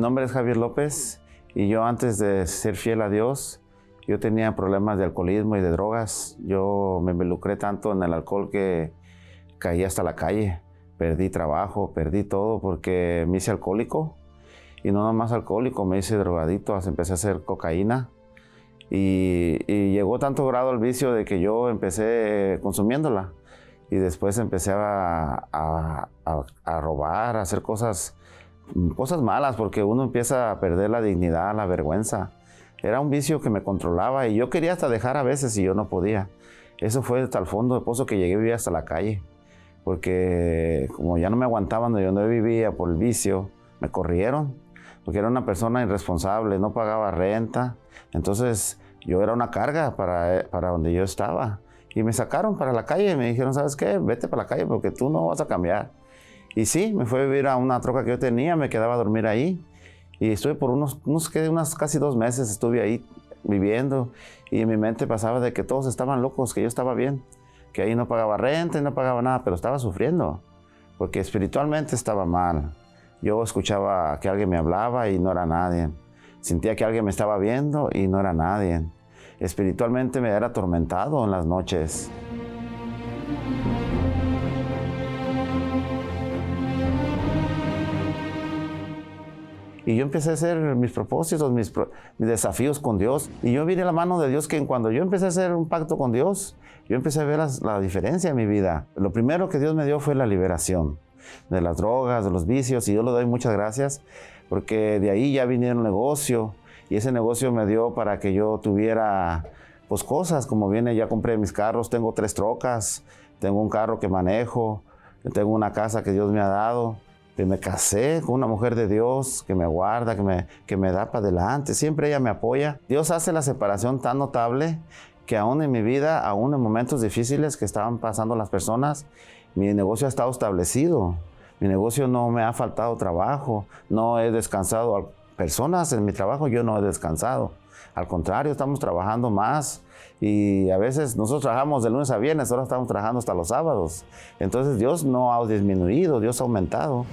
nombre es Javier López y yo antes de ser fiel a Dios, yo tenía problemas de alcoholismo y de drogas. Yo me involucré tanto en el alcohol que caí hasta la calle. Perdí trabajo, perdí todo porque me hice alcohólico. Y no nomás alcohólico, me hice drogadito, empecé a hacer cocaína. Y llegó tanto grado el vicio de que yo empecé consumiéndola. Y después empecé a robar, a hacer cosas malas, porque uno empieza a perder la dignidad, la vergüenza. Era un vicio que me controlaba y yo quería hasta dejar a veces y yo no podía. Eso fue hasta el fondo de pozo que llegué a vivir hasta la calle. Porque como ya no me aguantaban donde yo vivía por el vicio, me corrieron. Porque era una persona irresponsable, no pagaba renta. Entonces yo era una carga para donde yo estaba. Y me sacaron para la calle y me dijeron, ¿sabes qué? Vete para la calle porque tú no vas a cambiar. Y sí, me fui a vivir a una troca que yo tenía, me quedaba a dormir ahí. Y estuve por unos casi 2 meses, estuve ahí viviendo. Y en mi mente pasaba de que todos estaban locos, que yo estaba bien. Que ahí no pagaba renta y no pagaba nada, pero estaba sufriendo. Porque espiritualmente estaba mal. Yo escuchaba que alguien me hablaba y no era nadie. Sentía que alguien me estaba viendo y no era nadie. Espiritualmente me era atormentado en las noches. Y yo empecé a hacer mis propósitos, mis desafíos con Dios. Y yo vi de la mano de Dios que cuando yo empecé a hacer un pacto con Dios, yo empecé a ver la diferencia en mi vida. Lo primero que Dios me dio fue la liberación de las drogas, de los vicios. Y yo le doy muchas gracias porque de ahí ya vinieron un negocio. Y ese negocio me dio para que yo tuviera pues cosas, como viene, ya compré mis carros, tengo 3 trocas, tengo un carro que manejo, tengo una casa que Dios me ha dado. Me casé con una mujer de Dios que me guarda, que me da para adelante, siempre ella me apoya. Dios hace la separación tan notable que aún en mi vida, aún en momentos difíciles que estaban pasando las personas, mi negocio ha estado establecido. Mi negocio no me ha faltado trabajo, no he descansado. Personas en mi trabajo yo no he descansado. Al contrario, estamos trabajando más y a veces nosotros trabajamos de lunes a viernes, ahora estamos trabajando hasta los sábados. Entonces Dios no ha disminuido, Dios ha aumentado.